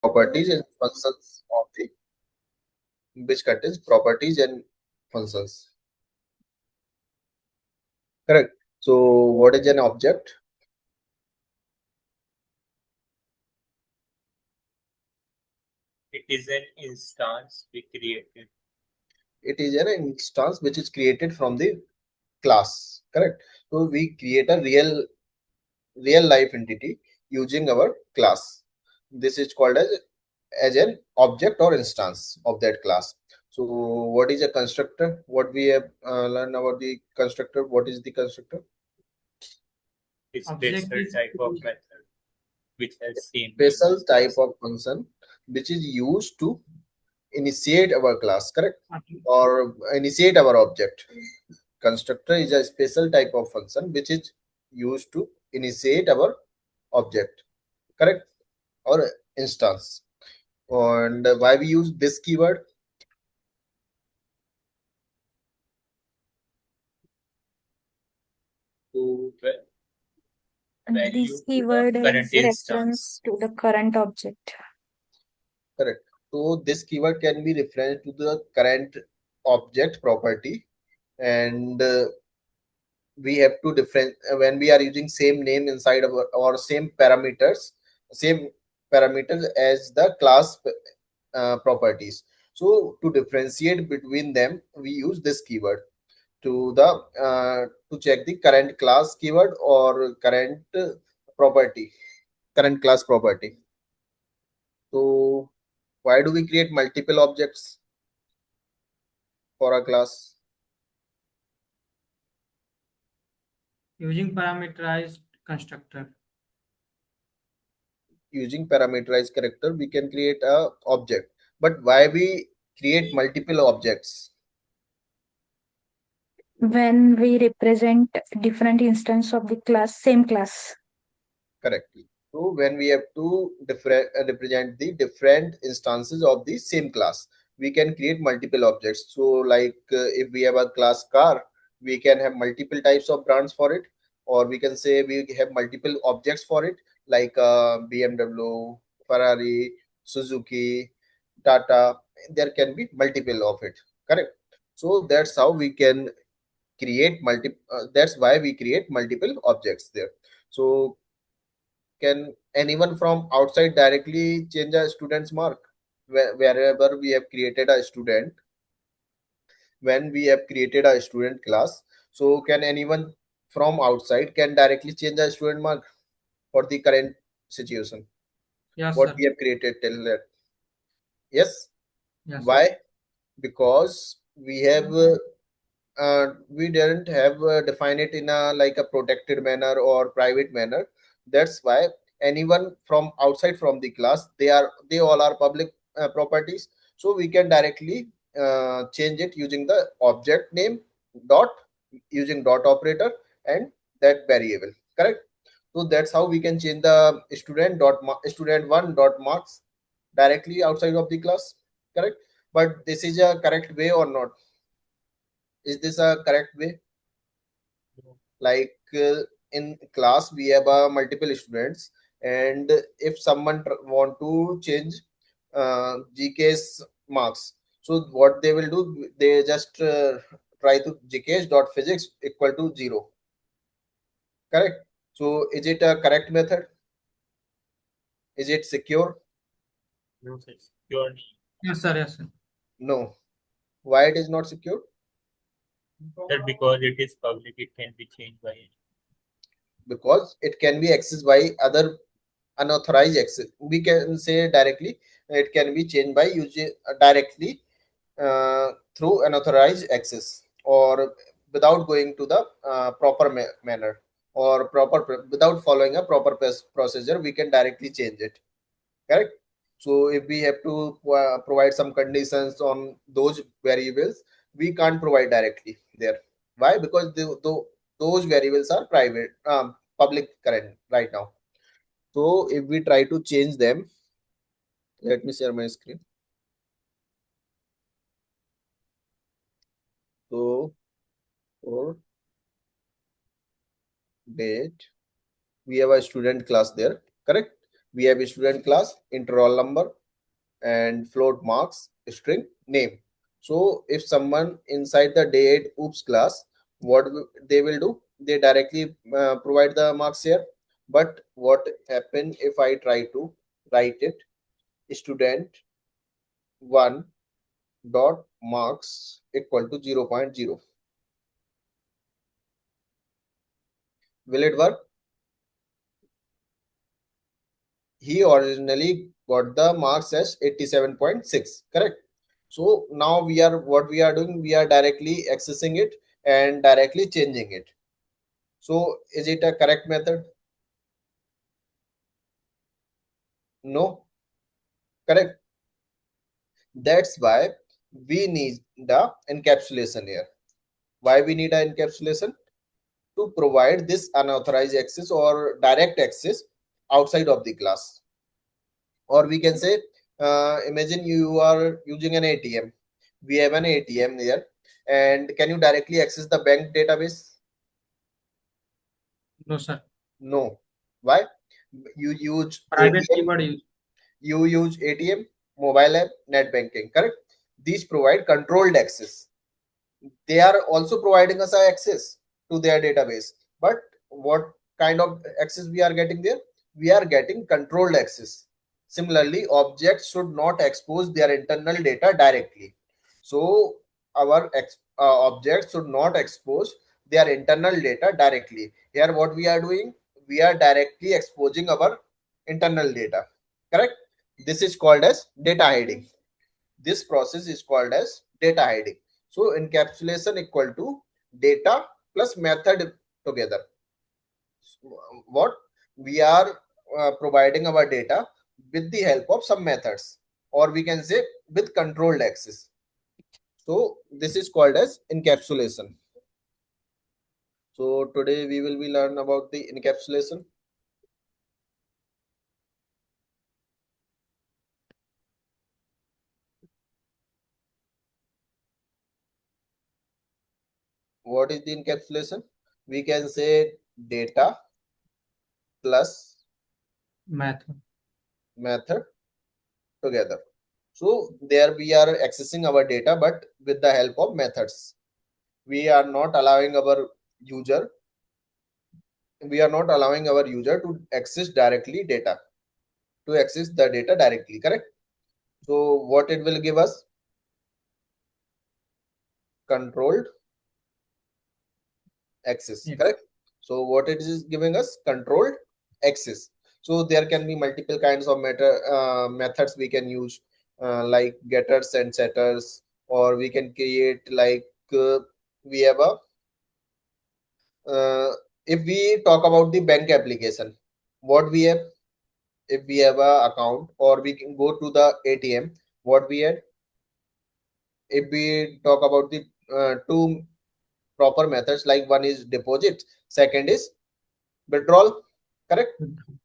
properties and functions of the which contains properties and functions. Correct. So what is an object? It is an instance we created. It is an instance which is created from the class. Correct. So we create a real life entity using our class. This is called as an object or instance of that class. So what is a constructor? What we have learned about the constructor? What is the constructor? It's special type of method which has same Special name. type of function which is used to initiate our class, correct? Or initiate our object. Constructor is a special type of function which is used to initiate our object, correct? Or instance. And why we use this keyword? To This keyword is reference to the current object. Correct. So this keyword can be referred to the current object property, and we have to different when we are using same name inside of or same parameters as the class properties. So to differentiate between them, we use this keyword to the to check the current class keyword or current property, current class property. So why do we create multiple objects for a class? Using parameterized constructor. Using parameterized character, we can create a object. But why we create multiple objects? When we represent different instance of the class, same class. Correctly. So when we have to represent the different instances of the same class, we can create multiple objects. So like if we have a class car, we can have multiple types of brands for it, or we can say we have multiple objects for it, like BMW, Ferrari, Suzuki, Tata. There can be multiple of it. Correct. So that's how we can create that's why we create multiple objects there. So can anyone from outside directly change a student's mark? Wherever we have created a student, when we have created a student class, so can anyone from outside can directly change a student mark for the current situation? Yes, What sir. we have created till that? Yes. Yes, Why? sir. Because we didn't have define it in a like a protected manner or private manner. That's why anyone from outside from the class, they all are public properties, so we can directly change it using the object name dot, using dot operator and that variable. Correct. So that's how we can change the student one dot marks directly outside of the class. Correct. But this is a correct way or not? Is this a correct way? Like in class we have multiple students, and if someone want to change gk's marks, so what they will do, they just try to gk's dot physics equal to 0. Correct. So is it a correct method? Is it secure? No, sir. Secure. Yes, sir. Yes, sir. No. Why it is not secure? Sir, because it is public, it can be changed by anyone. Because it can be accessed by other unauthorized access. We can say directly it can be changed by using directly through unauthorized access, or without going to the proper manner, or without following a proper procedure, we can directly change it. Correct. So if we have to provide some conditions on those variables, we can't provide directly there. Why? Because those variables are private, public current right now. So if we try to change them, let me share my screen. So for date, we have a student class there. Correct. We have student class, int roll number, and float marks, string name. So if someone inside the day 8 oops class, what they will do, they directly provide the marks here. But what happen if I try to write it student 1 dot marks equal to 0.0? Will it work? He originally got the marks as 87.6, correct? So now we are, what we are doing, we are directly accessing it and directly changing it. So is it a correct method? No. Correct. That's why we need the encapsulation here. Why we need an encapsulation? To provide this unauthorized access or direct access outside of the class. Or we can say, imagine you are using an ATM. We have an ATM here, and can you directly access the bank database? No, sir. No. Why? You use Private ATM, keyword use. you use ATM, mobile app, net banking, correct? These provide controlled access. They are also providing us access to their database. But what kind of access we are getting there? We are getting controlled access. Similarly, objects should not expose their internal data directly. So our objects should not expose their internal data directly. Here what we are doing, we are directly exposing our internal data, correct? This is called as data hiding. This process is called as data hiding. So encapsulation equal to data plus method together. What we are providing our data with the help of some methods, or we can say with controlled access. So this is called as encapsulation. So today we will be learn about the encapsulation. What is the encapsulation? We can say data plus method together. So there we are accessing our data, but with the help of methods. We are not allowing our user, to access directly data, to access the data directly, correct? So what it will give us? Controlled access, Yes. correct? So what it is giving us? Controlled access. So there can be multiple kinds of methods we can use, like getters and setters, or we can create like we have a if we talk about the bank application, what we have, if we have a account or we can go to the ATM, what we had, if we talk about the two proper methods, like one is deposit, second is withdrawal, correct?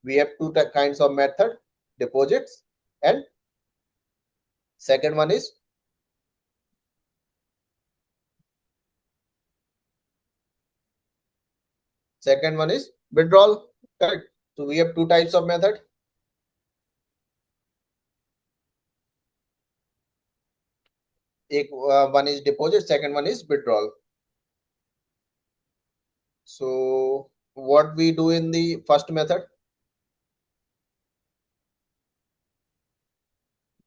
We have two kinds of method, deposits, and second one is withdrawal, correct? So we have two types of method. One is deposit, second one is withdrawal. So what we do in the first method,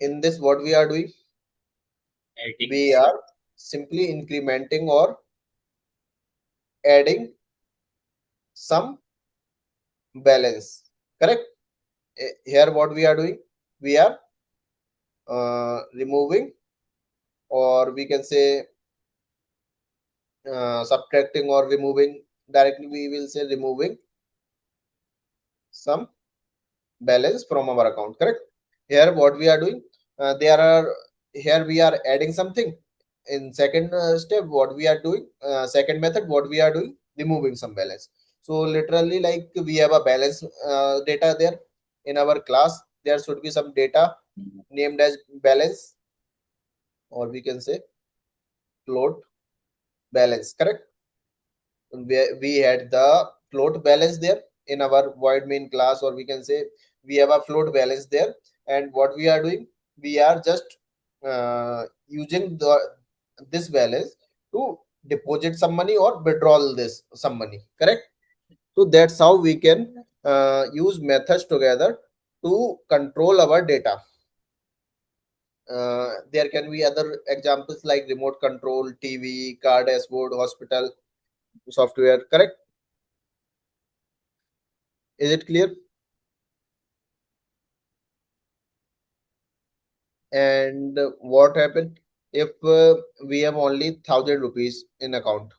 in this what we are doing, we are simply incrementing or adding some balance, correct? Here what we are doing, we are removing, or we can say subtracting or removing, directly we will say removing some balance from our account, correct? Here what we are doing, there are, here we are adding something. In second step, what we are doing, second method, what we are doing, removing some balance. So literally, like, we have a balance data there in our class. There should be some data named as balance, or we can say float balance, correct? We had the float balance there in our void main class, or we can say we have a float balance there, and what we are doing, we are just using this balance to deposit some money or withdraw this some money, correct? So that's how we can use methods together to control our data. There can be other examples like remote control, TV, car dashboard, hospital software, correct? Is it clear? And what happened if we have only 1,000 rupees in account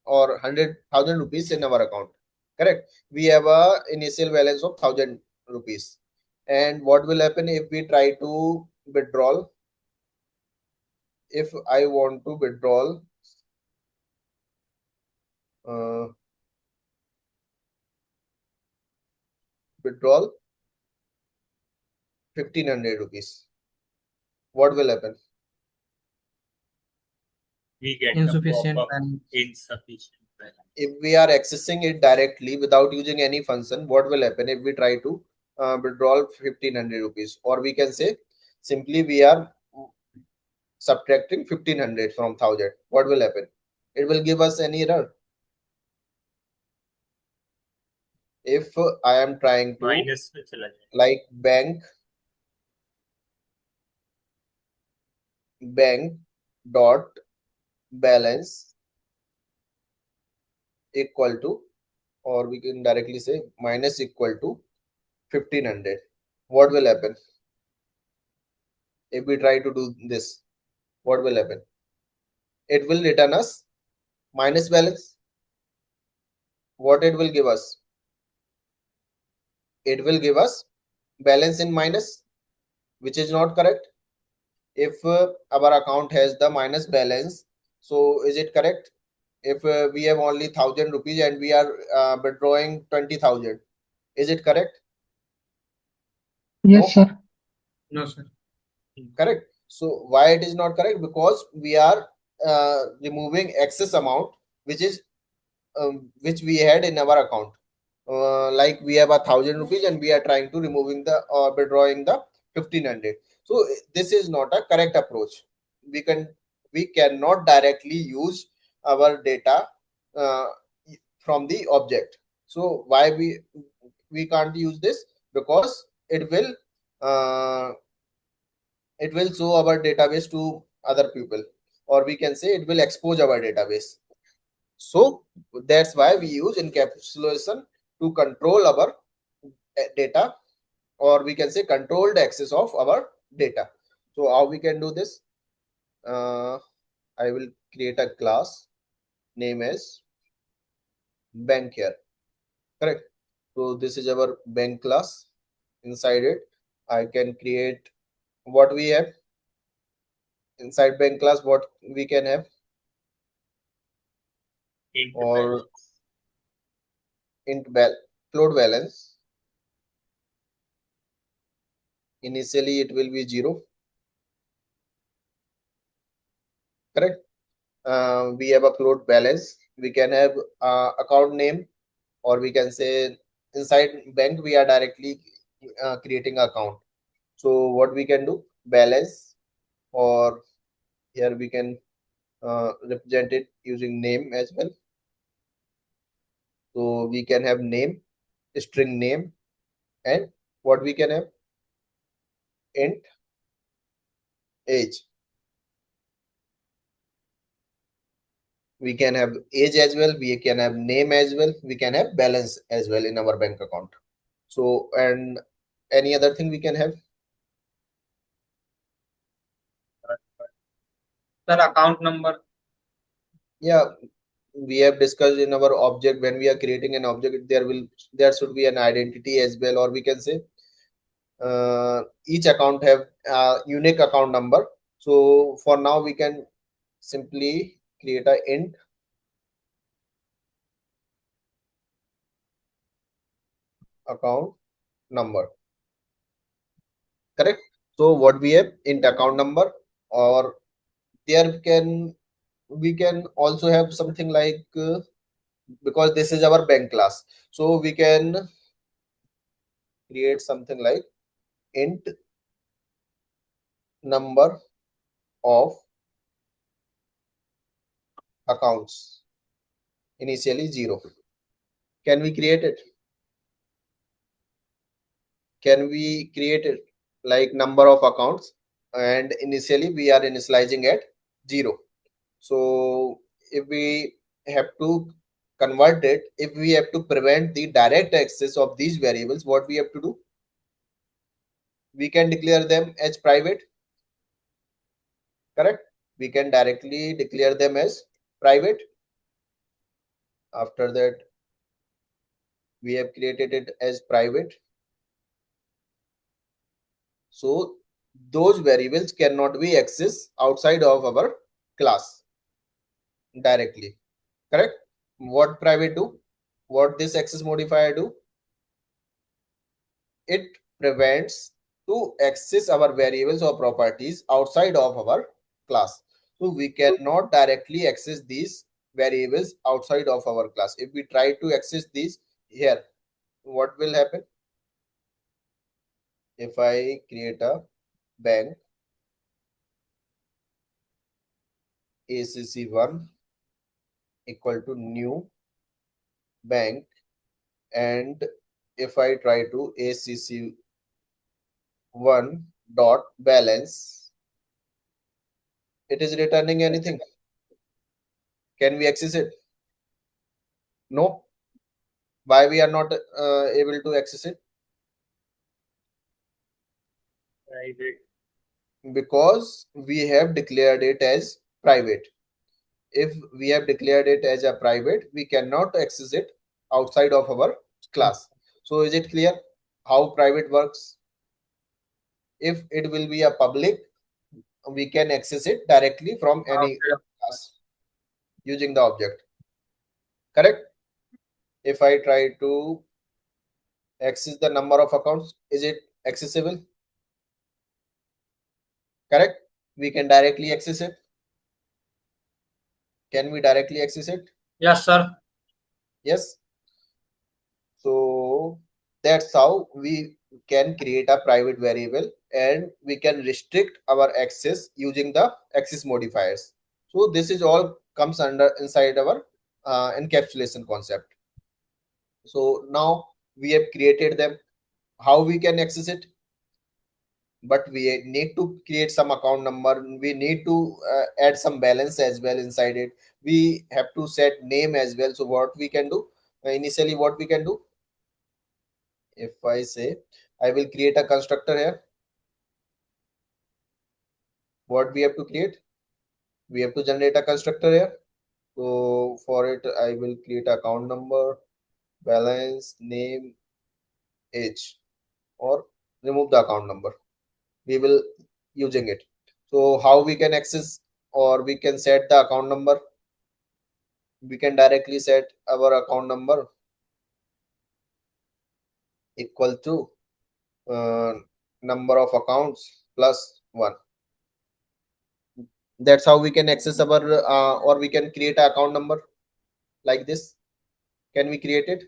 or 100,000 rupees in our account, correct? We have a initial balance of 1,000 rupees, and what will happen if we try to withdraw? If I want to uh, withdraw 1,500 rupees, what will happen? We get Insufficient the pop-up balance. insufficient balance. If we are accessing it directly without using any function, what will happen if we try to withdraw 1,500 rupees? Or we can say simply we are subtracting 1,500 from 1,000. What will happen? It will give us an error. If I am trying to Minus में चला जाएगा. like bank dot balance equal to, or we can directly say minus equal to 1,500. What will happen if we try to do this? What will happen? It will return us minus balance. What it will give us? It will give us balance in minus, which is not correct. If our account has the minus balance, so is it correct? If we have only 1,000 rupees and we are withdrawing 20,000, is it correct? Yes, No? sir. No, sir. Correct. So why it is not correct? Because we are removing excess amount, which is which we had in our account. Like we have 1,000 rupees and we are trying to removing the or withdrawing the 1,500. So this is not a correct approach. We can we cannot directly use our data uh, from the object. So why we can't use this? Because uh, it will show our database to other people, or we can say it will expose our database. So that's why we use encapsulation to control our data, or we can say controlled access of our data. So how we can do this? I will create a class name as bank here, correct? So this is our bank class. Inside it I can create what we have inside bank class, what we can have, Int or balance. float balance. Initially it will be 0, correct? We have a float balance. We can have account name, or we can say inside bank we are directly creating account. So what we can do, balance, or here we can represent it using name as well. So we can have name, string name, and what we can have, int age. We can have age as well, we can have name as well, we can have balance as well in our bank account. So, and any other thing we can have? Sir, account number. Yeah, we have discussed in our object, when we are creating an object, there should be an identity as well, or we can say each account have unique account number. So for now we can simply create a int account number, correct? So what we have, int account number, or there can we can also have something like because this is our bank class, so we can create something like int number of accounts, initially 0. Can we create it? Can we create it like number of accounts, and initially we are initializing at 0. So if we have to convert it, if we have to prevent the direct access of these variables, what we have to do? We can declare them as private. Correct? We can directly declare them as private. After that, we have created it as private. So those variables cannot be accessed outside of our class directly. Correct? What private do? What this access modifier do? It prevents to access our variables or properties outside of our class. So we cannot directly access these variables outside of our class. If we try to access these here, what will happen? If I create a bank ACC1 equal to new bank, and if I try to ACC1 dot balance, it is returning anything. Can we access it? No. Why we are not able to access it? Private. Because we have declared it as private. If we have declared it as a private, we cannot access it outside of our class. So is it clear how private works? If it will be a public, we can access it directly from any Okay. class using the object. Correct? If I try to access the number of accounts, is it accessible? Correct? We can directly access it. Can we directly access it? Yes, sir. Yes. So that's how we can create a private variable, and we can restrict our access using the access modifiers. So this is all comes under inside our encapsulation concept. So now we have created them. How we can access it? But we need to create some account number. We need to add some balance as well inside it. We have to set name as well. So what we can do? Initially, what we can do? If I say I will create a constructor here, what we have to create? We have to generate a constructor here. So for it, I will create account number, balance, name, age, or remove the account number. We will using it. So how we can access or we can set the account number? We can directly set our account number equal to uh, number of accounts plus 1. That's how we can access our or we can create an account number like this. Can we create it?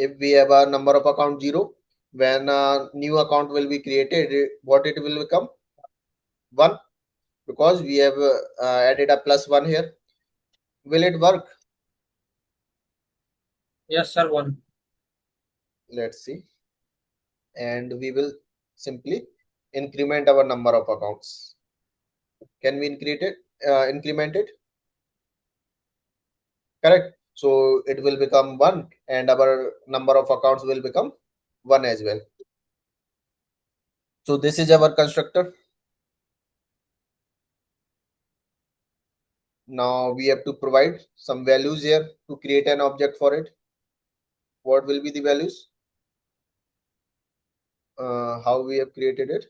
If we have a number of account 0, when a new account will be created, what it will become? 1, because we have added a plus 1 here. Will it work? Yes, sir. One. Let's see. And we will simply increment our number of accounts. Can we increment it? Correct. So it will become 1, and our number of accounts will become 1 as well. So this is our constructor. Now we have to provide some values here to create an object for it. What will be the values? How we have created it?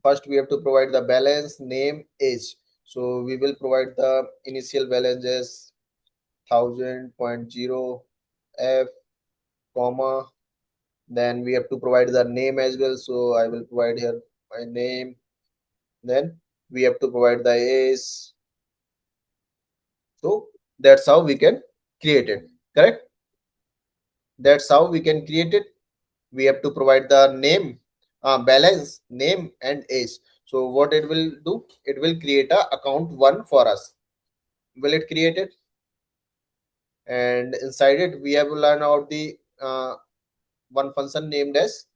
First, we have to provide the balance, name, age. So we will provide the initial balance as 1000.0 f comma. Then we have to provide the name as well. So I will provide here my name. Then we have to provide the age. So that's how we can created. Correct? That's how we can create it. We have to provide the name, balance, name, and age. So what it will do? It will create a account one for us. Will it create it? And inside it, we have to learn out the one function named as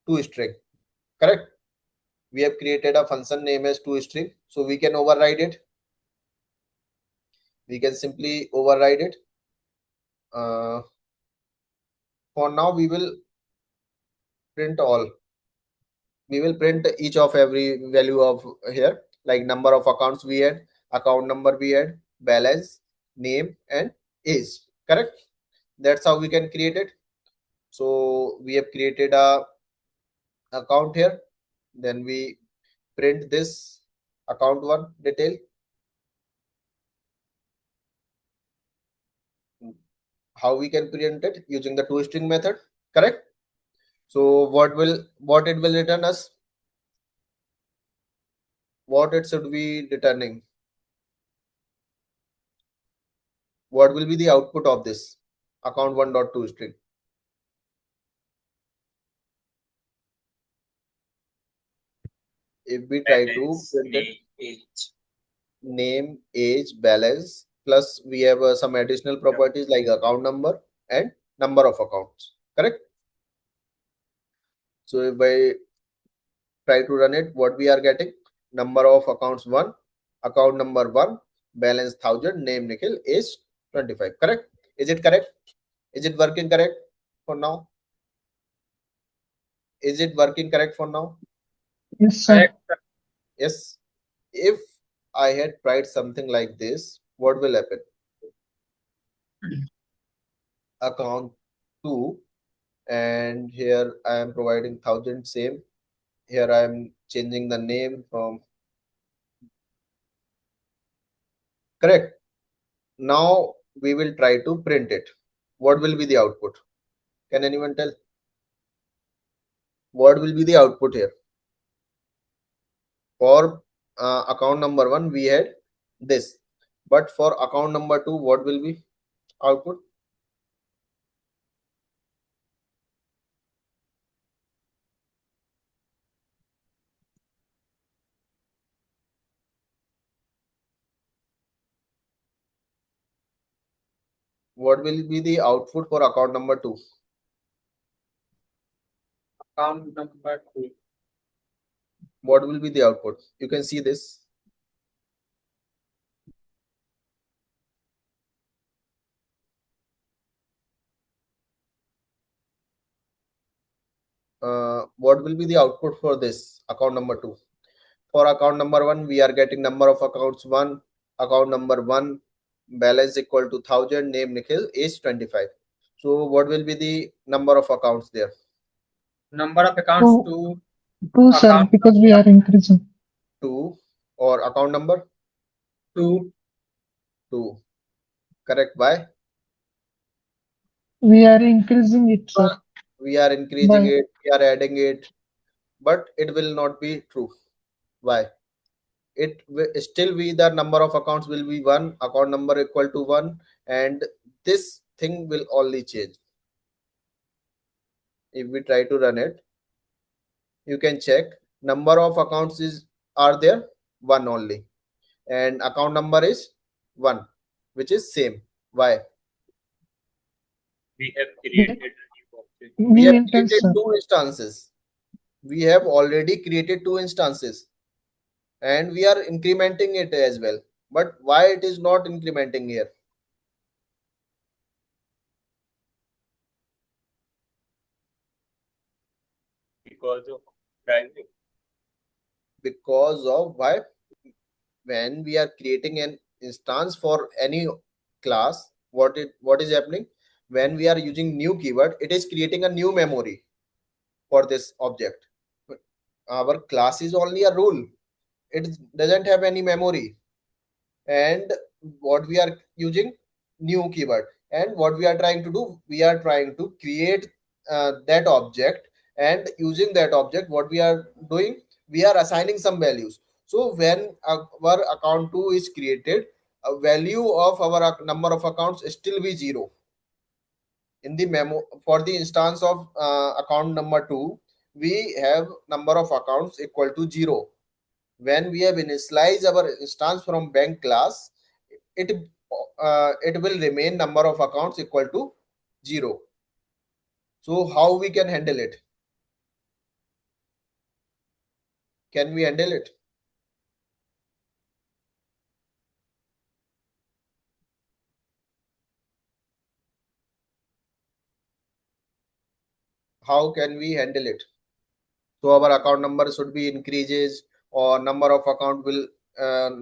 toString. Correct? We have created a function named as toString, so we can override it. We can simply override it. For now, we will print all. We will print each of every value of here, like number of accounts we had, account number we had, balance, name, and age. Correct? That's how we can create it. So we have created a account here. Then we print this account one detail. How we can print it? Using the toString method. Correct? So what it will return us? What it should be returning? What will be the output of this account 1.toString? If we try to print it, name, age, balance, plus we have some additional properties like account number and number of accounts. Correct? So if I try to run it, what we are getting? Number of accounts 1, account number 1, balance 1000, name Nikhil, age 25. Correct? Is it correct? Is it working correct for now? Is it working correct for now? Yes, sir. Yes. If I had tried something like this, what will happen? Account 2, and here I am providing 1000 same. Here I am changing the name from. Correct. Now we will try to print it. What will be the output? Can anyone tell? What will be the output here? For account number 1 we had this, but for account number 2 what will be output? What will be the output for account number 2? Account number 2. What will be the output? You can see this. What will be the output for this account number 2? For account number 1 we are getting number of accounts 1, account number 1, balance equal to 1000, name Nikhil, age 25. So what will be the number of accounts there? Number of accounts Two, 2. sir, Account because we are increasing. 2. Or account number 2. 2. Correct. Why? We are increasing it, sir. We are increasing By it, we are adding it, but it will not be true. Why? It will still be the number of accounts will be 1, account number equal to 1, and this thing will only change. If we try to run it, you can check number of accounts is are there 1 only, and account number is 1, which is same. Why? We have created a new object. We new have instance, created sir. 2 instances. We have already created 2 instances, and we are incrementing it as well. But why it is not incrementing here? Because of private. Because of why? When we are creating an instance for any class, what is happening? When we are using new keyword, it is creating a new memory for this object. Our class is only a rule. It doesn't have any memory. And what we are using? New keyword. And what we are trying to do? We are trying to create that object, and using that object what we are doing? We are assigning some values. So when our account 2 is created, value of our number of accounts still be 0. In the memo, for the instance of account number 2, we have number of accounts equal to 0. When we have initialized our instance from bank class, it will remain number of accounts equal to 0. So how we can handle it? Can we handle it? How can we handle it? So our account number should be increases, or number of account will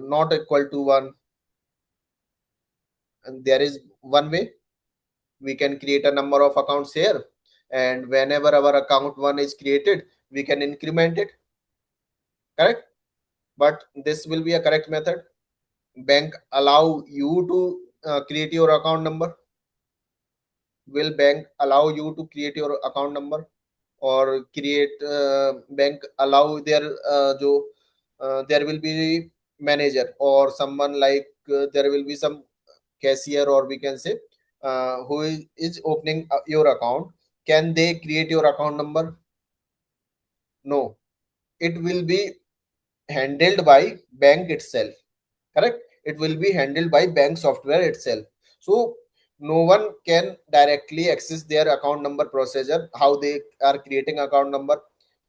not equal to 1. And there is one way. We can create a number of accounts here, and whenever our account 1 is created, we can increment it. Correct? But this will be a correct method. Bank allow you to create your account number? Will bank allow you to create your account number, or create bank allow their there will be manager or someone like there will be some cashier, or we can say who is opening your account, can they create your account number? No, it will be handled by bank itself. Correct? It will be handled by bank software itself. So no one can directly access their account number procedure, how they are creating account number.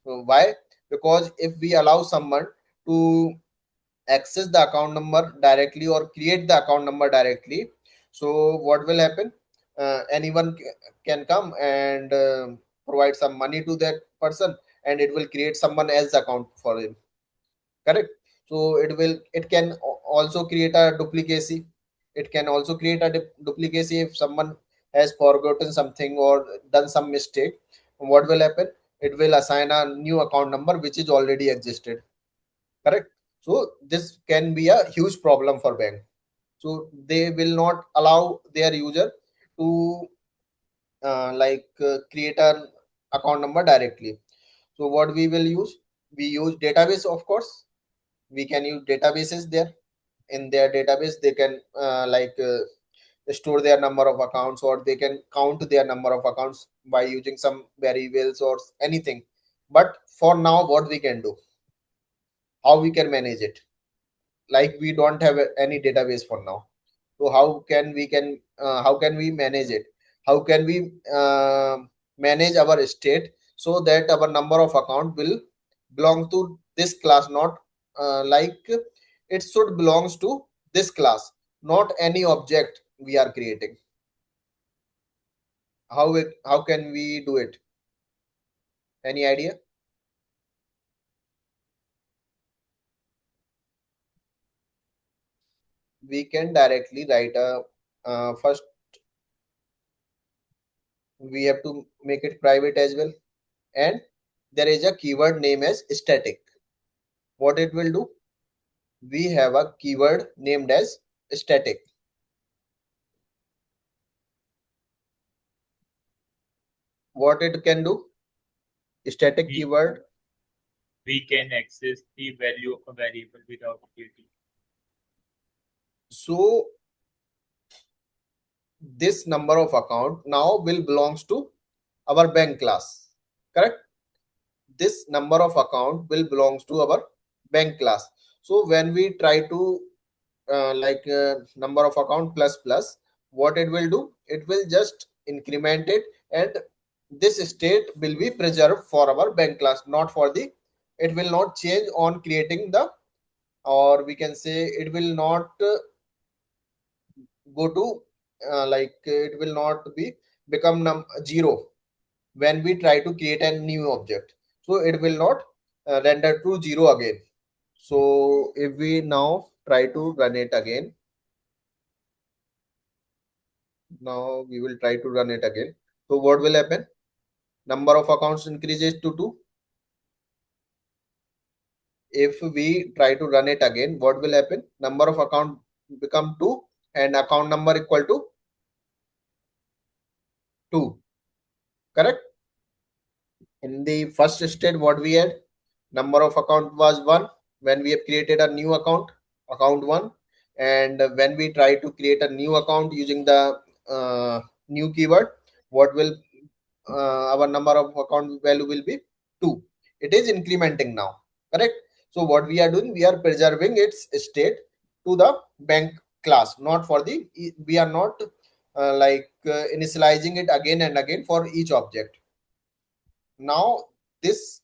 Why? Because if we allow someone to access the account number directly or create the account number directly, so what will happen? Anyone can come and provide some money to that person, and it will create someone else account for him. Correct? So it can also create a duplicacy. It can also create a duplicacy if someone has forgotten something or done some mistake. What will happen? It will assign a new account number which is already existed. Correct? So this can be a huge problem for bank. So they will not allow their user to create an account number directly. So what we will use? We use database, of course. We can use databases there. In their database, they can store their number of accounts, or they can count their number of accounts by using some variables or anything. But for now, what we can do, how we can manage it? Like, we don't have any database for now. So how can we manage it? How can we manage our state so that our number of account will belong to this class? Not it should belongs to this class, not any object we are creating. How can we do it? Any idea? We can directly write a first we have to make it private as well, and there is a keyword name as static. What it will do? We have a keyword named as static. What it can do? Static keyword. We can access the value of a variable without creating. So this number of account now will belongs to our bank class. Correct? This number of account will belongs to our bank class. So when we try to number of account plus plus, what it will do? It will just increment it, and this state will be preserved for our bank class, not for the, it will not change on creating the, or we can say it will not go to it will not be become 0 when we try to create a new object. So it will not render to 0 again. So if we now try to run it again, now we will try to run it again. So what will happen? Number of accounts increases to 2. If we try to run it again, what will happen? Number of account become 2, and account number equal to 2. Correct? In the first state, what we had? Number of account was 1 when we have created a new account 1. And when we try to create a new account using the new keyword, what will our number of account value will be 2. It is incrementing now, correct? So what we are doing, we are preserving its state to the bank class, not for the, we are not initializing it again and again for each object. Now this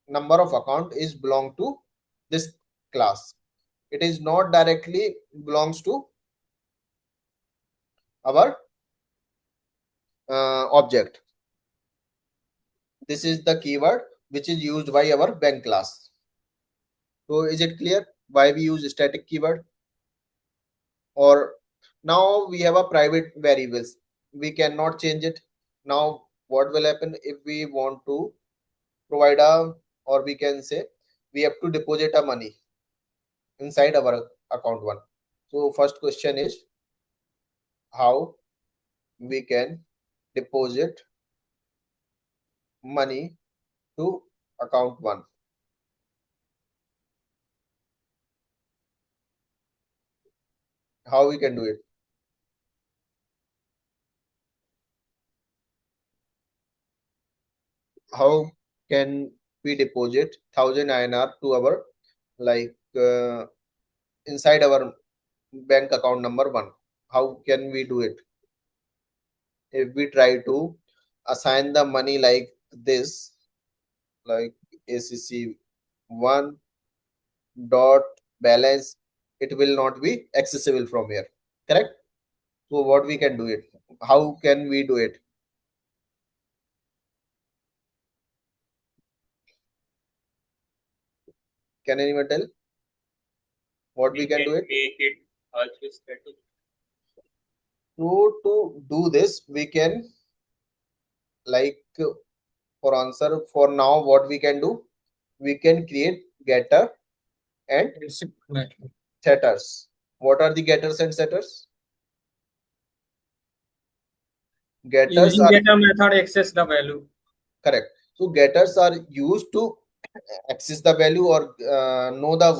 number of account is belong to this class. It is not directly belongs to our object. This is the keyword which is used by our bank class. So is it clear why we use static keyword? Or now we have a private variables, we cannot change it. Now what will happen if we want to provide a, or we can say we have to deposit a money inside our account one. So first question is how we can deposit money to account one. How we can do it? How can we deposit 1000 INR to our like inside our bank account number one? How can we do it? If we try to assign the money like this, like ACC one dot balance, it will not be accessible from here, correct? So what we can do it? How can we do it? Can anyone tell what we can do it? Make it also static. So to do this, we can like for answer for now, what we can do? We can create getter and setters. What are the getters and setters? Getters Using are getter method access the value. correct. So getters are used to access the value or know the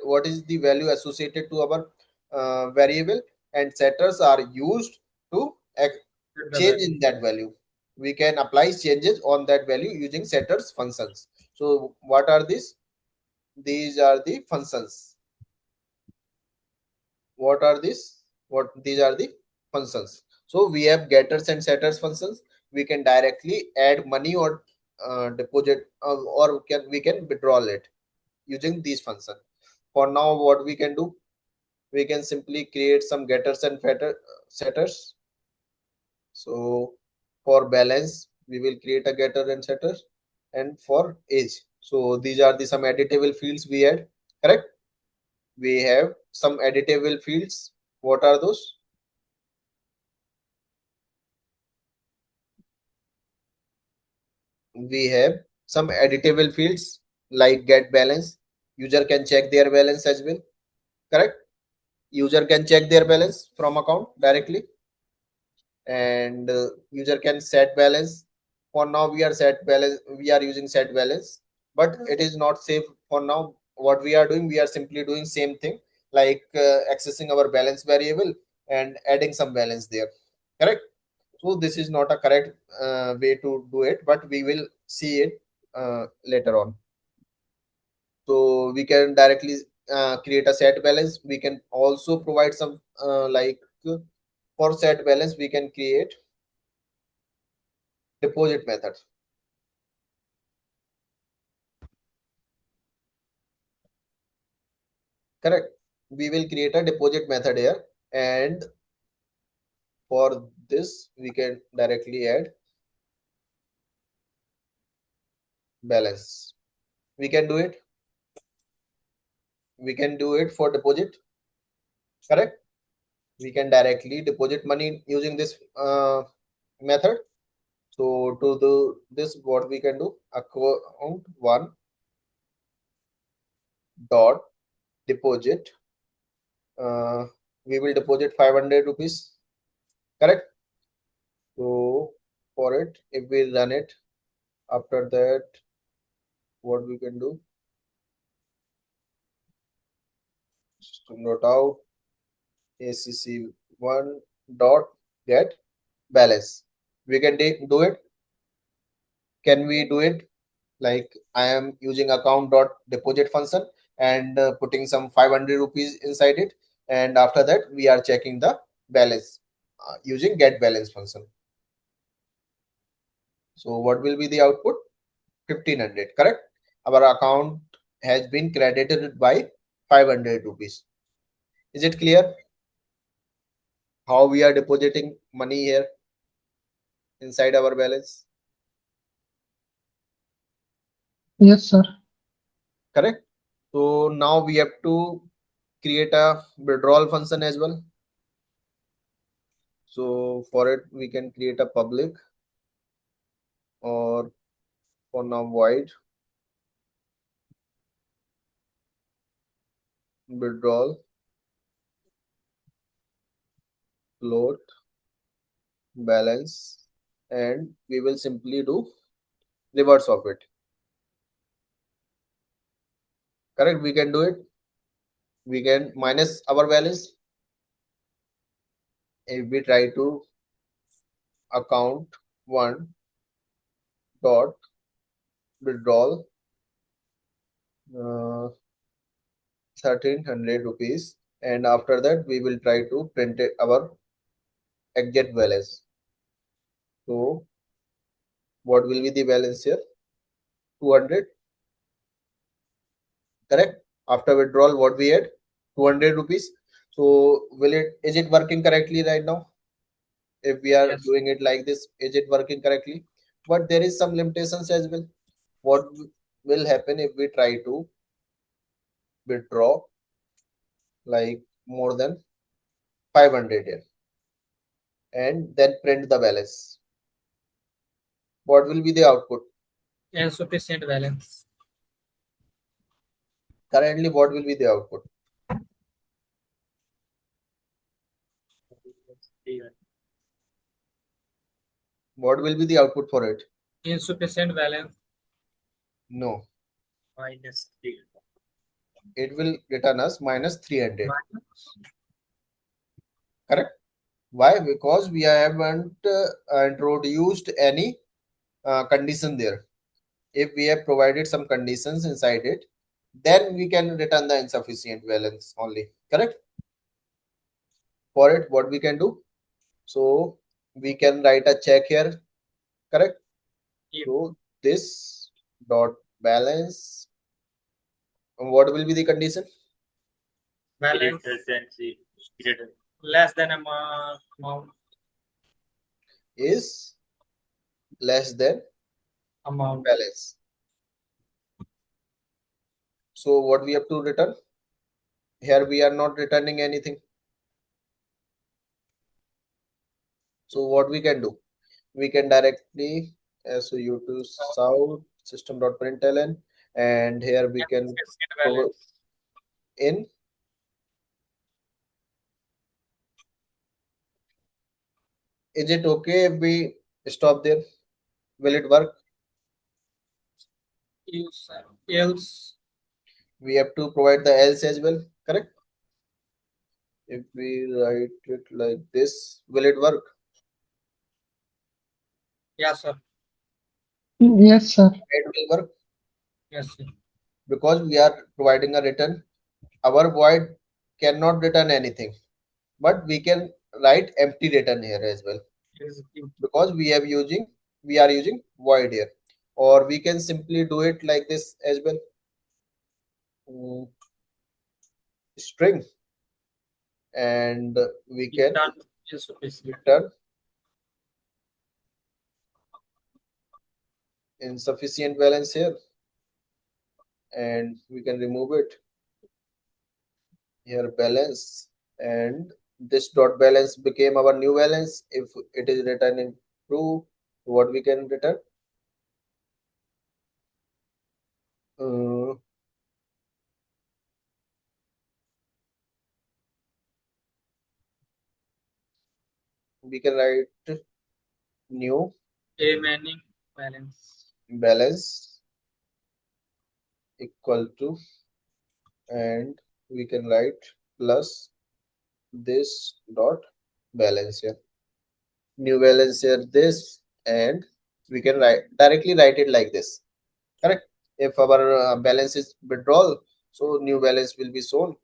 what is the value associated to our variable, and setters are used to change in that value. We can apply changes on that value using setters functions. So what are these? These are the functions. What are these? What these are the functions. So we have getters and setters functions. We can directly add money or deposit or can we can withdraw it using these functions. For now, what we can do, we can simply create some getters and setters. So for balance, we will create a getter and setter, and for age. So these are the some editable fields we had, correct? We have some editable fields. What are those? We have some editable fields like get balance. User can check their balance as well, correct? User can check their balance from account directly, and user can set balance. For now we are set balance, we are using set balance, but it is not safe for now. What we are doing, we are simply doing same thing, like accessing our balance variable and adding some balance there, correct? So this is not a correct way to do it, but we will see it later on. So we can directly create a set balance. We can also provide some for set balance we can create deposit method, correct? We will create a deposit method here, and for this we can directly add balance. We can do it. We can do it for deposit, correct? We can directly deposit money using this method. So to do this, what we can do, account one dot deposit. We will deposit 500 rupees, correct? So for it, if we run it, after that, what we can do, system dot out. acc1 dot get balance. We can do it. Can we do it? Like I am using account dot deposit function and putting some 500 rupees inside it, and after that we are checking the balance using get balance function. So what will be the output? 1500, correct? Our account has been credited by 500 rupees. Is it clear how we are depositing money here inside our balance? Yes, sir. Correct. So now we have to create a withdrawal function as well. So for it we can create a public, or for now void withdrawal float balance, and we will simply do reverse of it. Correct, we can do it. We can minus our balance. If we try to account one dot withdrawal 1300 rupees, and after that we will try to print it our exact balance. So what will be the balance here? 200, correct? After withdrawal what we had? 200 rupees. So will it, is it working correctly right now? If we are Yes. doing it like this, is it working correctly? But there is some limitations as well. What will happen if we try to withdraw like more than 500 here and then print the balance? What will be the output? Insufficient balance. Currently what will be the output? What will be the output for it? Insufficient balance. No, -3. it will return us minus 300. Correct. Why? Because we haven't introduced any condition there. If we have provided some conditions inside it, then we can return the insufficient balance only. Correct. For it what we can do? So we can write a check here. Correct. If So this dot balance, what will be the condition? balance less than amount. Is less than Amount. balance. So what we have to return? Here we are not returning anything. So what we can do? We can directly su to south system.println, and here we can Insufficient put balance. in. Is it okay if we stop there? Will it work? Else. We have to provide the else as well, correct? If we write it like this, will it work? Yes, sir. Yes, sir. It will work Yes, sir. because we are providing a return. Our void cannot return anything, but we can write empty return here as well, because we are using void here. Or we can simply do it like this as well. String, and we can return insufficient balance here, and we can remove it here, balance, and this dot balance became our new balance. If it is written in true, what we can return? uh, we can write new remaining balance. balance equal to, and we can write plus this dot balance here, new balance here this, and we can directly write it like this. Correct. If our balance is withdrawal, so new balance will be shown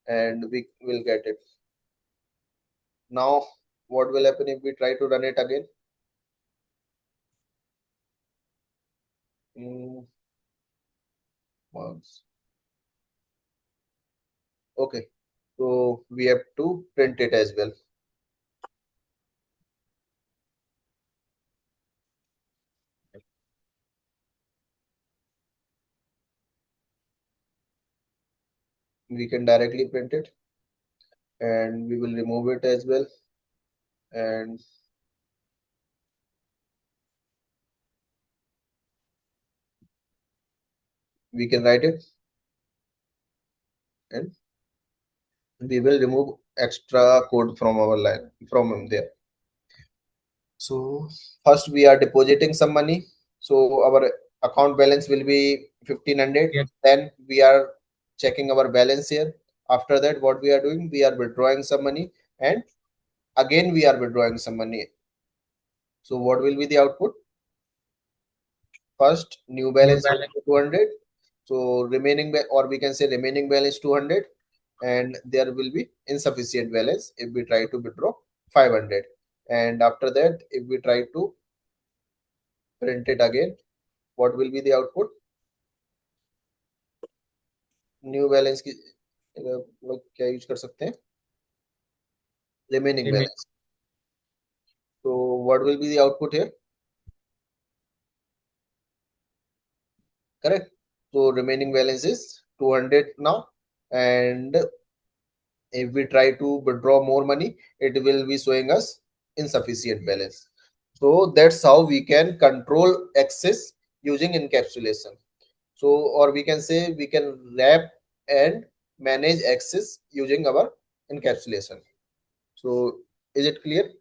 and we will get it. Now what will happen if we try to run it again? Once. Okay, so we have to print it as well. We can directly print it and we will remove it as well, and we can write it and we will remove extra code from our line from there. So first we are depositing some money, so our account balance will be 1500. Yes. Then we are checking our balance here. After that, what we are doing, we are withdrawing some money, and again we are withdrawing some money. So what will be the output? First new New balance balance. 200, so remaining or we can say remaining balance 200, and there will be insufficient balance if we try to withdraw 500. And after that, if we try to print it again, what will be the output? New balance की लोग क्या use कर सकते हैं? Remaining Remain. balance. So what will be the output here? Correct. So remaining balance is 200 now, and if we try to withdraw more money, it will be showing us insufficient balance. So that's how we can control access using encapsulation. So, or we can say we can wrap and manage access using our encapsulation. So is it clear?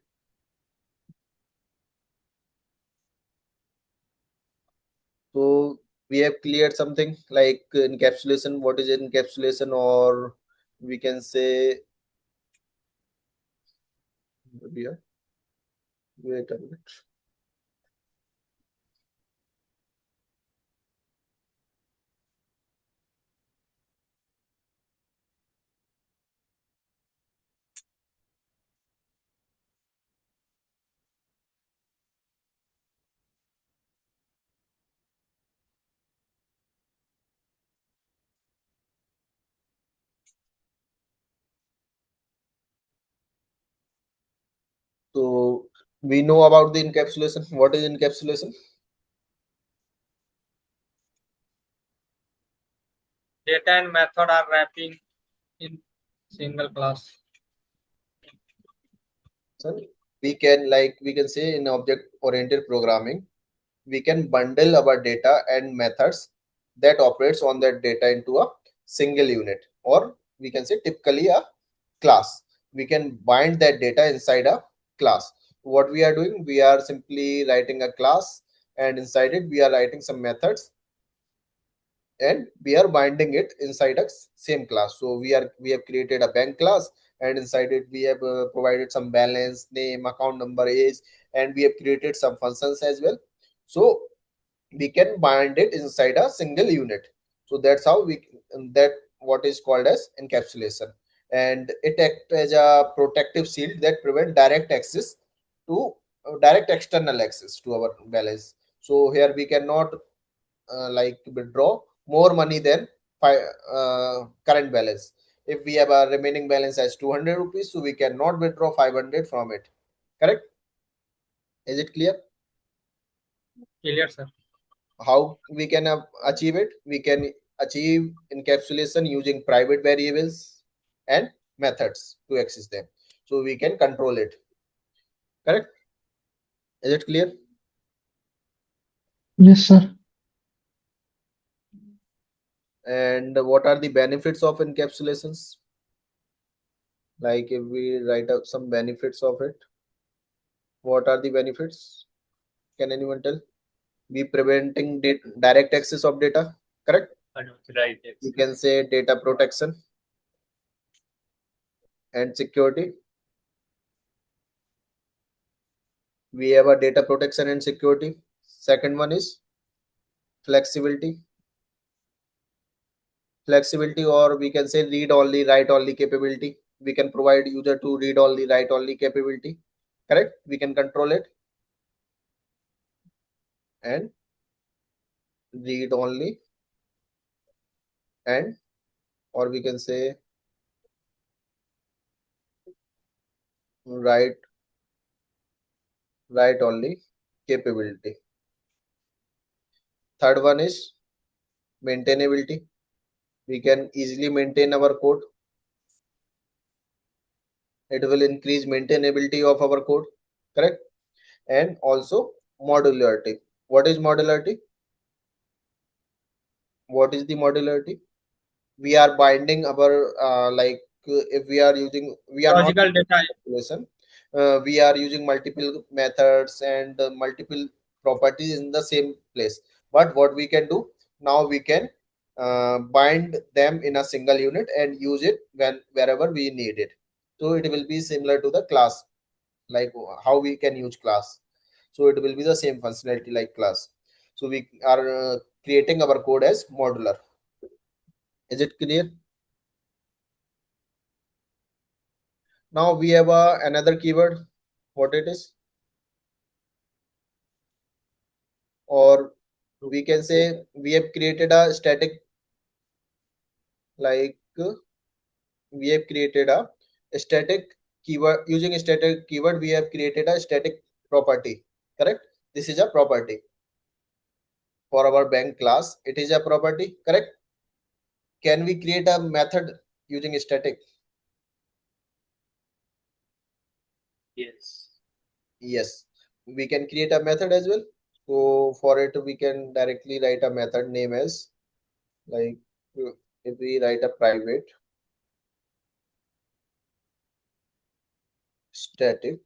So we have cleared something like encapsulation. What is encapsulation? Or we can say, yeah, wait a minute. So we know about the encapsulation. What is encapsulation? Data and method are wrapping in single class. So we can say in object oriented programming, we can bundle our data and methods that operates on that data into a single unit, or we can say typically a class. We can bind that data inside a class. What we are doing, we are simply writing a class, and inside it we are writing some methods, and we are binding it inside a same class. So we have created a bank class, and inside it we have provided some balance, name, account number, age, and we have created some functions as well. So we can bind it inside a single unit. So that's how we that what is called as encapsulation, and it acts as a protective shield that prevent direct access to direct external access to our balance. So here we cannot like withdraw more money than current balance. If we have a remaining balance as 200 rupees, so we cannot withdraw 500 from it. Correct? Is it clear? Clear, sir. How we can achieve it? We can achieve encapsulation using private variables and methods to access them. So we can control it. Correct? Is it clear? Yes, sir. And what are the benefits of encapsulations? Like if we write out some benefits of it, what are the benefits? Can anyone tell? We preventing direct access of data. Correct? Unauthorized We access. can say data protection. and security. We have a data protection and security. Second one is flexibility. Flexibility, or we can say read only, write only capability. We can provide user to read only, write only capability. Correct? We can control it and read only, and or we can say write only capability. Third one is maintainability. We can easily maintain our code. It will increase maintainability of our code. Correct? And also modularity. What is modularity? What is the modularity? We are binding our if we are using, we are not Logical data. listen, we are using multiple methods and multiple properties in the same place, but what we can do now, we can bind them in a single unit and use it when wherever we need it. So it will be similar to the class, like how we can use class. So it will be the same functionality like class. So we are creating our code as modular. Is it clear? Now we have another keyword. What it is? Or we can say we have created a static, like we have created a static keyword. Using a static keyword, we have created a static property. Correct? This is a property for our bank class. It is a property. Correct? Can we create a method using static? Yes. Yes, we can create a method as well. So for it, we can directly write a method name as, like if we write a private static,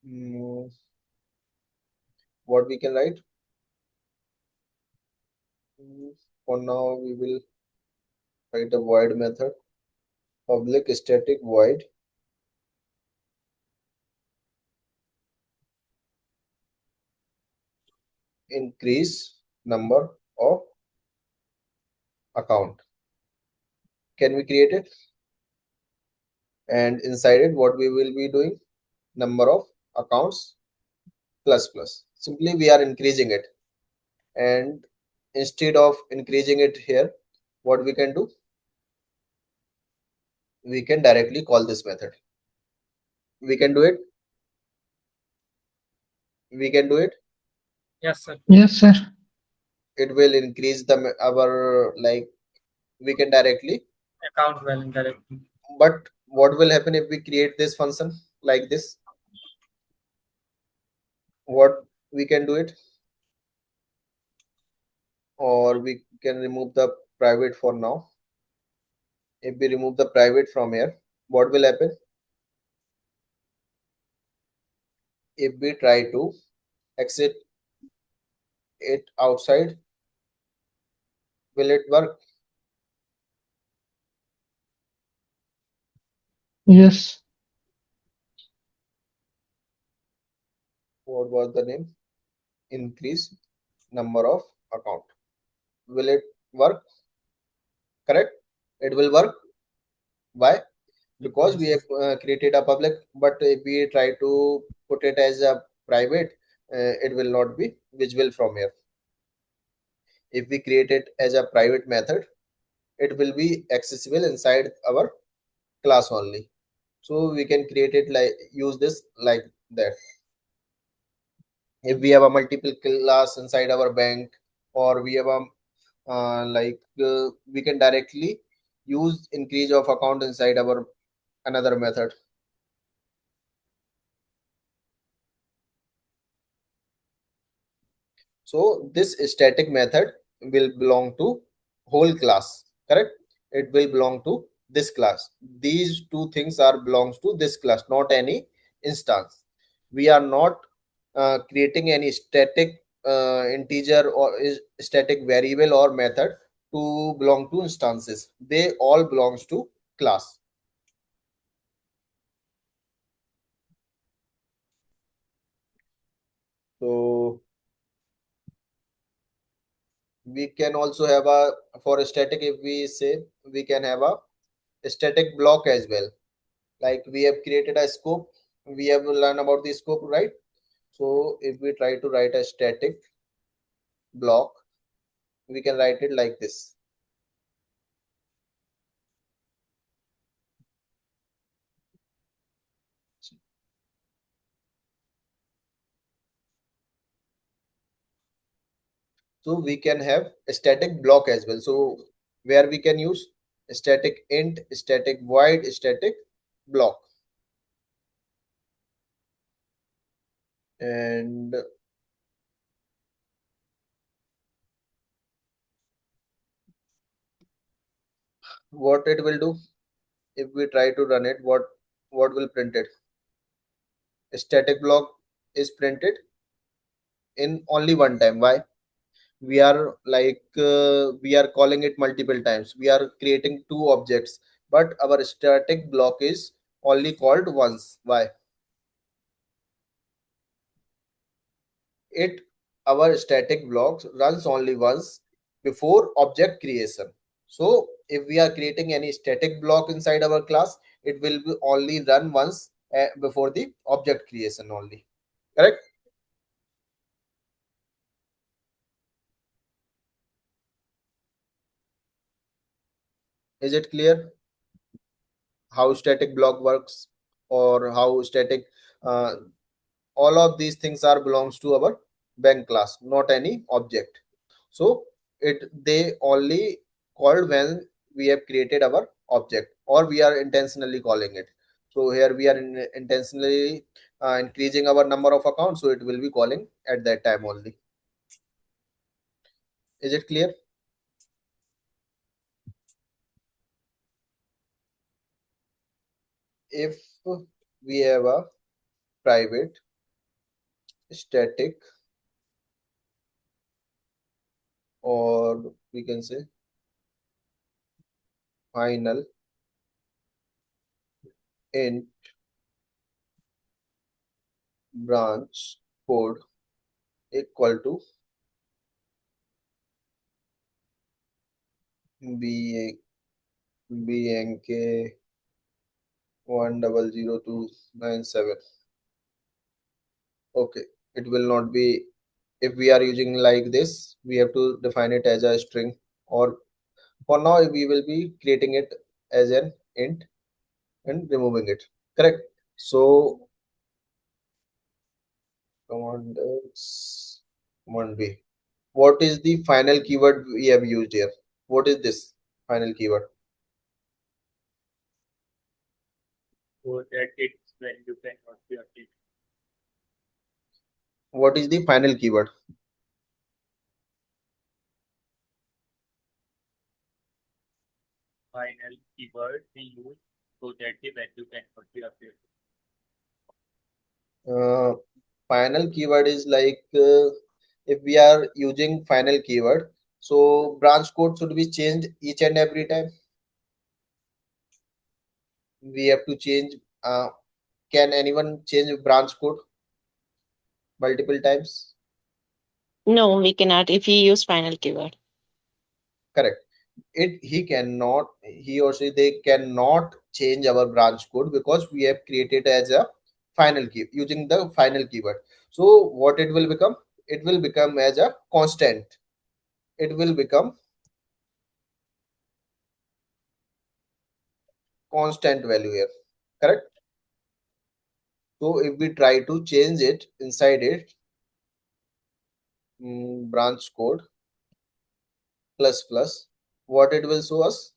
mm, what we can write. For now, we will write a void method, public static void increase number of account. Can we create it? And inside it, what we will be doing, number of accounts plus plus. Simply we are increasing it, and instead of increasing it here, what we can do, we can directly call this method. We can do it. We can do it. Yes, sir. Yes, sir. It will increase the our, like we can directly. Account well directly. But what will happen if we create this function like this? What we can do it, or we can remove the private for now. If we remove the private from here, what will happen? If we try to exit it outside, will it work? Yes. What was the name? Increase number of account. Will it work? Correct? It will work. Why? Because we have created a public, but if we try to put it as a private, it will not be visible from here. If we create it as a private method, it will be accessible inside our class only. So we can create it like, use this like that. If we have a multiple class inside our bank, or we have a we can directly use increase of account inside our another method. So this static method will belong to whole class. Correct? It will belong to this class. These two things are belongs to this class, not any instance. We are not creating any static integer or is static variable or method to belong to instances. They all belongs to class. So we can also have a, for a static, if we say, we can have a static block as well. Like we have created a scope, we have to learn about the scope, right? So if we try to write a static block, we can write it like this. So we can have a static block as well. So where we can use static int, static void, static block. And what it will do, if we try to run it, what will print it? A static block is printed in only one time. Why? We are like we are calling it multiple times, we are creating two objects, but our static block is only called once. Why? It, our static blocks runs only once before object creation. So if we are creating any static block inside our class, it will be only run once before the object creation only. Correct? Is it clear how static block works, or how static uh, all of these things are belongs to our bank class, not any object. So it, they only called when we have created our object, or we are intentionally calling it. So here we are intentionally increasing our number of accounts, so it will be calling at that time only. Is it clear? If we have a private static, or we can say final int branch code equal to b bnk 1000297. Okay, it will not be, if we are using like this, we have to define it as a string, or for now we will be creating it as an int and removing it. Correct? So command X, command B. What is the final keyword we have used here? What is this final keyword? So that its value cannot be updated. What is the final keyword? Final keyword we use so that the value cannot be updated. Final keyword is like if we are using final keyword, so branch code should be changed each and every time. We have to change. Can anyone change branch code multiple times? No, we cannot if you use final keyword. Correct. It, he cannot, he or she, they cannot change our branch code because we have created as a final key using the final keyword. So what it will become? It will become as a constant. It will become constant value here. Correct? So if we try to change it inside it, branch code plus plus, what it will show us?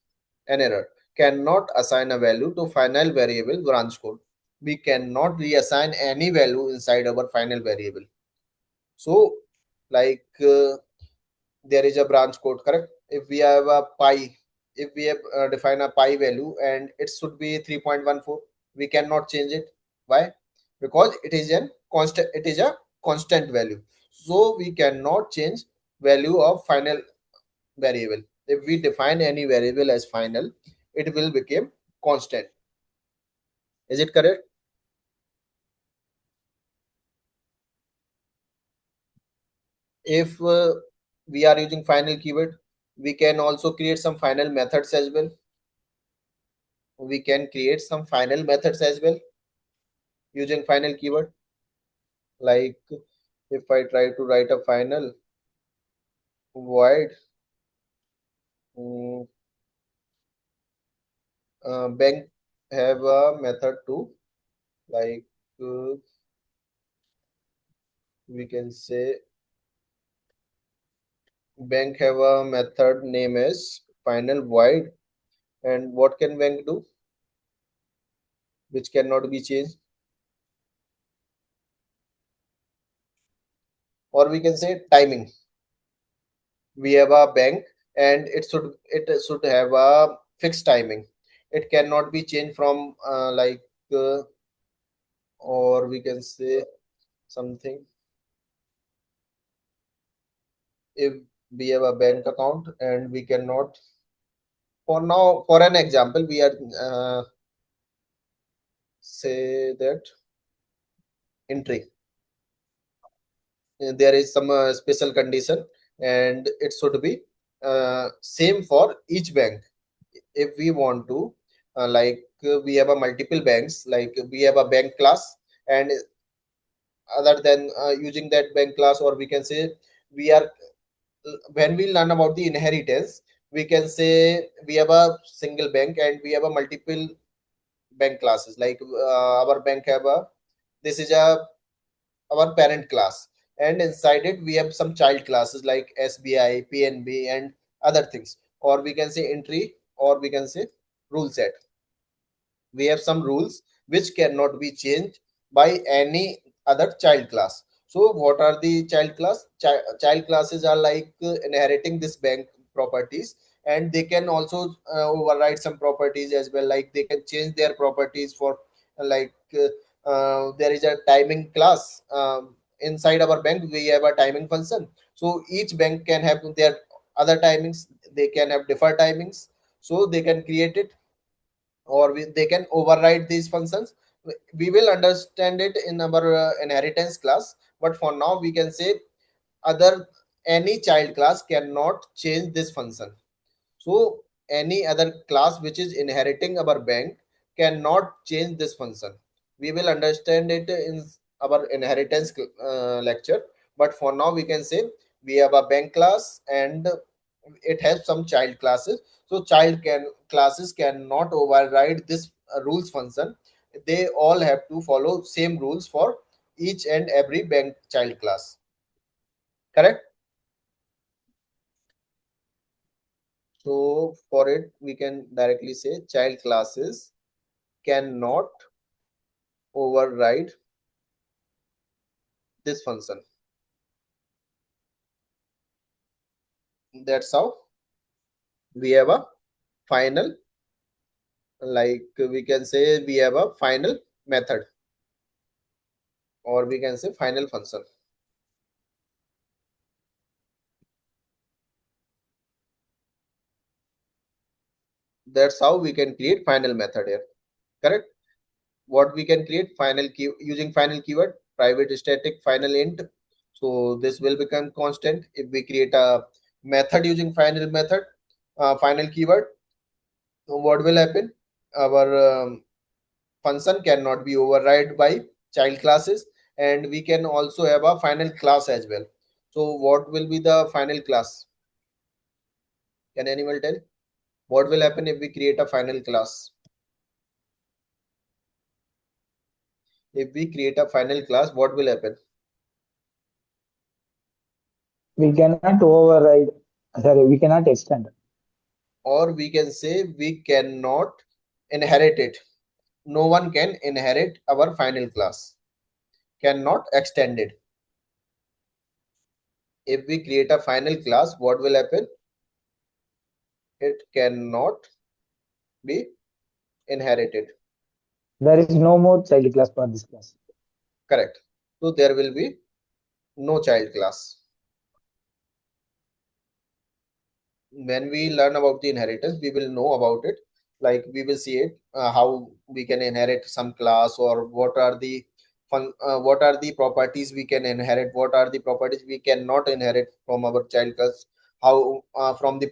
An error. Cannot assign a value to final variable branch code. We cannot reassign any value inside our final variable. So like there is a branch code, correct? If we have a pi, if we have define a pi value and it should be 3.14, we cannot change it. Why? Because it is a constant, it is a constant value, so we cannot change value of final variable. If we define any variable as final, it will become constant. Is it correct? If we are using final keyword, we can also create some final methods as well. We can create some final methods as well using final keyword. Like if I try to write a final void mm, bank have a method too, like uh, we can say bank have a method name as final void. And what can bank do which cannot be changed? Or we can say timing. We have a bank and it should have a fixed timing. It cannot be changed from or we can say something. If we have a bank account and we cannot, for now, for an example, we are say that entry. There is some special condition and it should be same for each bank. If we want to we have a multiple banks, like we have a bank class, and other than using that bank class, or we can say we are when we learn about the inheritance, we can say we have a single bank and we have a multiple bank classes, like our bank have a, this is a our parent class, and inside it we have some child classes like SBI, PNB, and other things. Or we can say entry, or we can say rule set. We have some rules which cannot be changed by any other child class. So what are the child class? Child classes are like inheriting this bank properties, and they can also override some properties as well, like they can change their properties for there is a timing class. Inside our bank we have a timing function, so each bank can have their other timings, they can have different timings, so they can create it, or they can override these functions. We will understand it in our inheritance class, but for now we can say other any child class cannot change this function. So any other class which is inheriting our bank cannot change this function. We will understand it in our inheritance lecture, but for now we can say we have a bank class and it has some child classes. So child can classes cannot override this rules function. They all have to follow same rules for each and every bank child class. Correct? So for it, we can directly say child classes cannot override this function. That's how we have a final, like we can say we have a final method, or we can say final function. That's how we can create final method here. Correct? What we can create final key using final keyword, private static final int. So this will become constant. If we create a method using final method, final keyword, what will happen? Our function cannot be override by child classes, and we can also have a final class as well. So what will be the final class? Can anyone tell what will happen if we create a final class? If we create a final class, what will happen? We cannot override, sorry, we cannot extend. Or we can say we cannot inherit it. No one can inherit our final class, cannot extend it. If we create a final class, what will happen? It cannot be inherited. There is no more child class for this class. Correct. So there will be no child class. when we learn about the inheritance, we will know about it. Like we will see it, how we can inherit some class, or what are the properties we can inherit, what are the properties we cannot inherit from our child class, how from the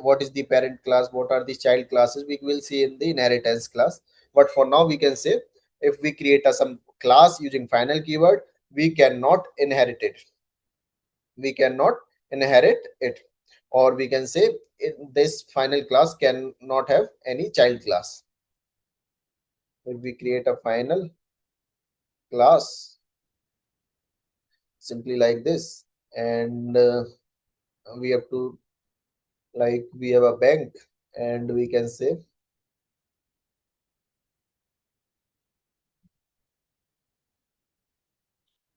what is the parent class, what are the child classes, we will see in the inheritance class. But for now we can say, if we create some class using final keyword, we cannot inherit it, we cannot inherit it, or we can say this final class cannot have any child class. If we create a final class simply like this, and we have to, like we have a bank, and we can say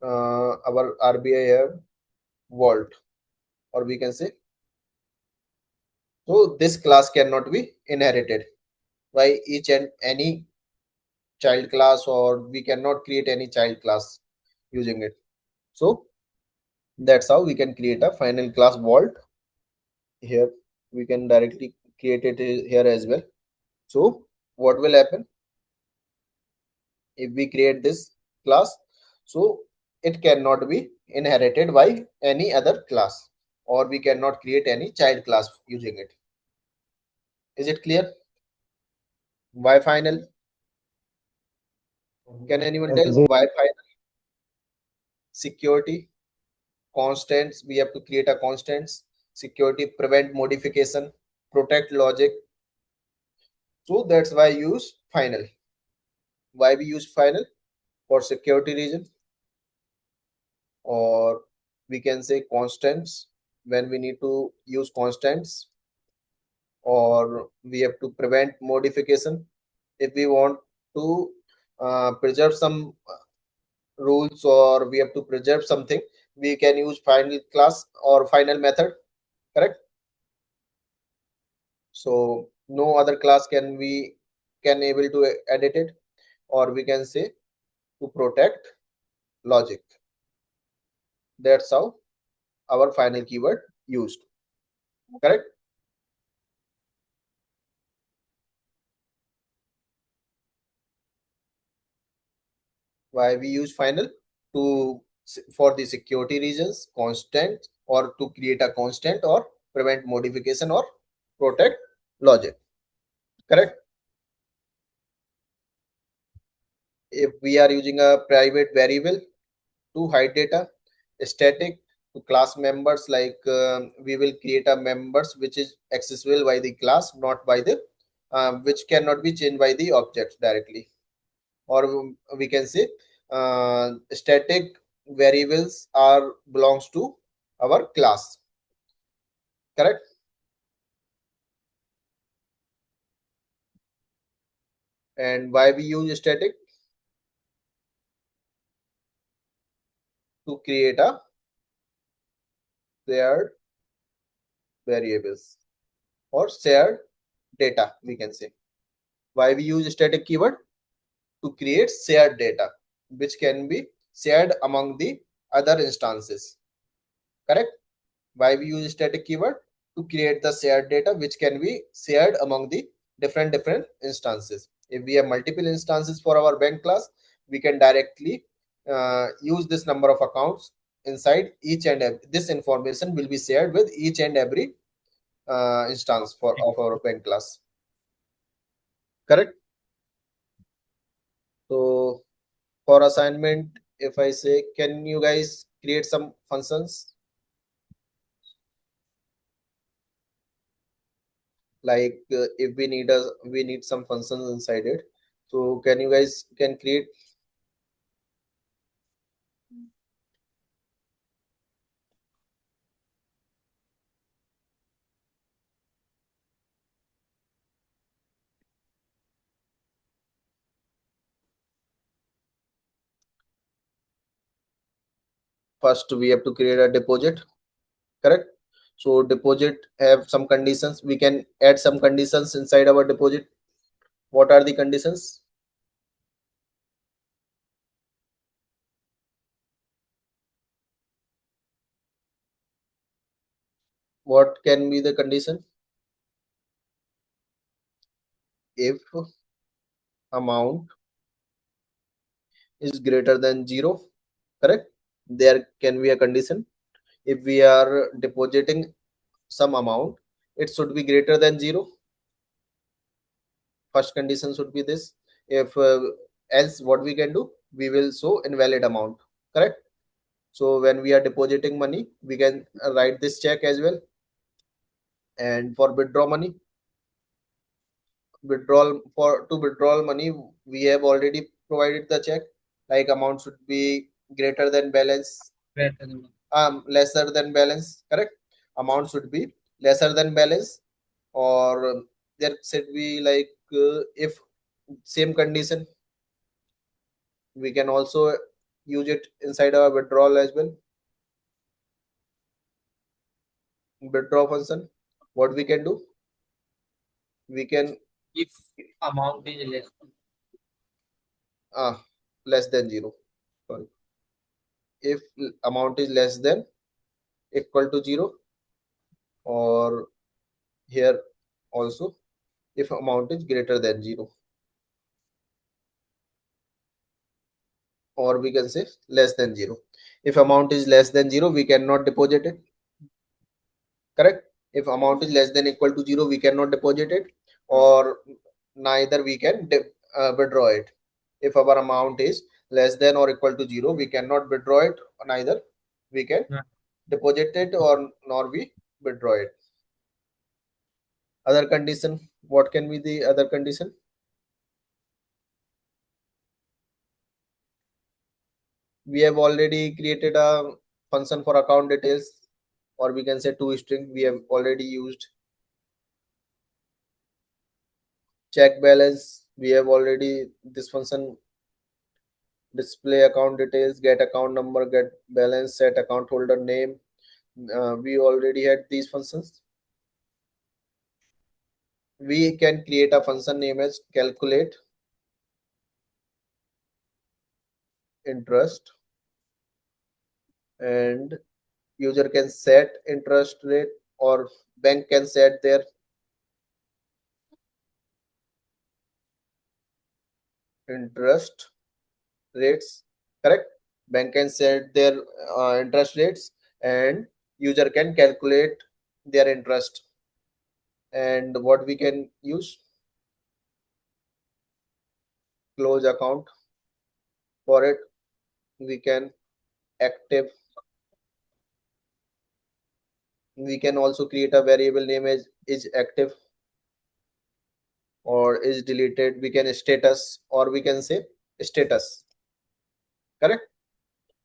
our RBI have vault, or we can say, so this class cannot be inherited by each and any child class, or we cannot create any child class using it. So that's how we can create a final class vault. Here we can directly create it here as well. So what will happen if we create this class? So it cannot be inherited by any other class, or we cannot create any child class using it. Is it clear? Why final? Can anyone tell Yes, why final? Security, constants, we have to create a constants, security, prevent modification, protect logic. So that's why I use final. Why we use final? For security reason, or we can say constants, when we need to use constants, or we have to prevent modification. If we want to preserve some rules, or we have to preserve something, we can use final class or final method, correct? So no other class can able to edit it, or we can say to protect logic. That's how our final keyword used, correct? Why we use final? To for the security reasons, constant, or to create a constant, or prevent modification, or protect logic, correct? If we are using a private variable to hide data, static to class members, like we will create a members which is accessible by the class, not by the which cannot be changed by the objects directly, or we can say static variables are belongs to our class, correct? And why we use static? To create a shared variables, or shared data, we can say. Why we use static keyword? To create shared data which can be shared among the other instances, correct? Why we use static keyword? To create the shared data which can be shared among the different instances. If we have multiple instances for our bank class, we can directly use this number of accounts inside each and every, this information will be shared with each and every instance for of our bank class, correct? So for assignment, if I say, can you guys create some functions, like if we need some functions inside it, so can you guys can create? First we have to create a deposit, correct? So deposit have some conditions, we can add some conditions inside our deposit. What are the conditions? What can be the condition? If amount is greater than 0, correct? There can be a condition. If we are depositing some amount, it should be greater than 0. First condition should be this. If else, what we can do, we will show invalid amount, correct? So when we are depositing money, we can write this check as well. And for withdraw money, to withdraw money, we have already provided the check. Like amount should be greater than balance, lesser than balance, correct? Amount should be lesser than balance, or there should be like if same condition, we can also use it inside our withdrawal as well. Withdraw function, what we can do, we can If amount is less. less than 0, sorry. If amount is less than equal to 0, or here also if amount is greater than 0, or we can say less than 0. If amount is less than 0, we cannot deposit it, correct? If amount is less than equal to 0, we cannot deposit it, or neither we can withdraw it. If our amount is less than or equal to 0, we cannot withdraw it, neither we can deposit it, or nor we withdraw it. Other condition, what can be the other condition? We have already created a function for account details, or we can say toString. We have already used check balance. We have already this function display account details, get account number, get balance, set account holder name. We already had these functions. We can create a function name as calculate interest, and user can set interest rate, or bank can set their interest rates, correct? Bank can set their interest rates, and user can calculate their interest. And what we can use, close account. For it, we can active. We can also create a variable name as is active or is deleted. We can status, or we can say status, correct?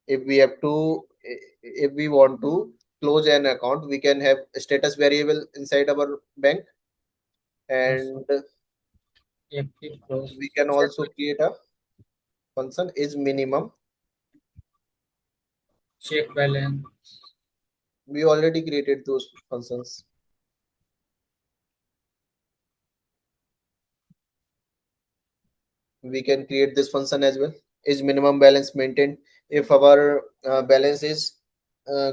If we have to, if we want to close an account, we can have a status variable inside our bank, and we can also create a function is minimum. Check balance. We already created those functions. We can create this function as well. Is minimum balance maintained? If our balance is uh,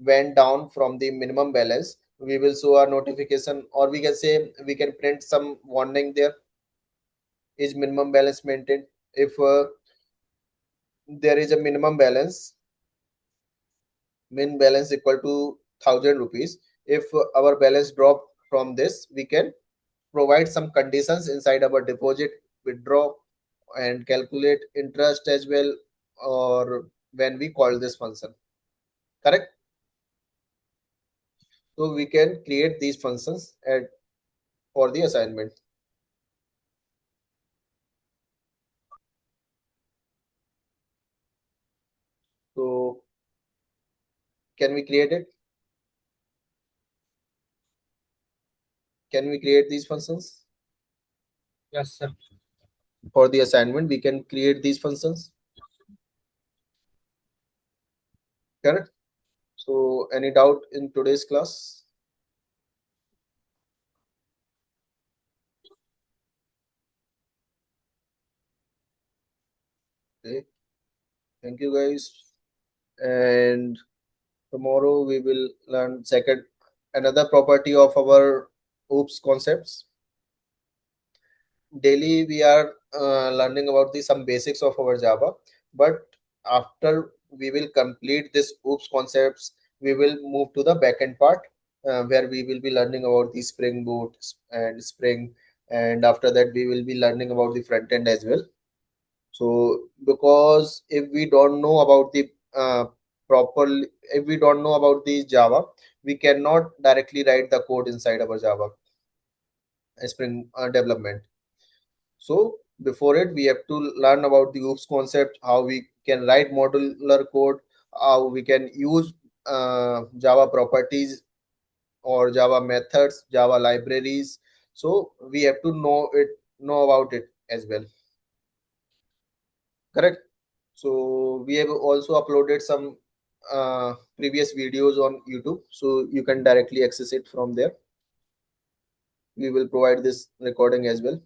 went down from the minimum balance, we will show a notification, or we can say we can print some warning there. Is minimum balance maintained? If there is a minimum balance, min balance equal to 1,000 rupees, if our balance drop from this, we can provide some conditions inside our deposit, withdraw, and calculate interest as well, or when we call this function, correct? So we can create these functions for the assignment. So can we create it? Can we create these functions? Yes, sir. For the assignment, we can create these functions, correct? So any doubt in today's class? Okay, thank you guys. And Tomorrow we will learn another property of our OOPS concepts. Daily we are learning about the some basics of our Java, but after we will complete this OOPS concepts, we will move to the backend part, where we will be learning about the Spring Boot and Spring, and after that we will be learning about the front end as well. So because if we don't know about the properly, if we don't know about the Java, we cannot directly write the code inside our Java Spring development. So before it, we have to learn about the OOPS concept, how we can write modular code, how we can use Java properties or Java methods, Java libraries. So we have to know about it as well. Correct. So we have also uploaded some previous videos on YouTube, so you can directly access it from there. We will provide this recording as well.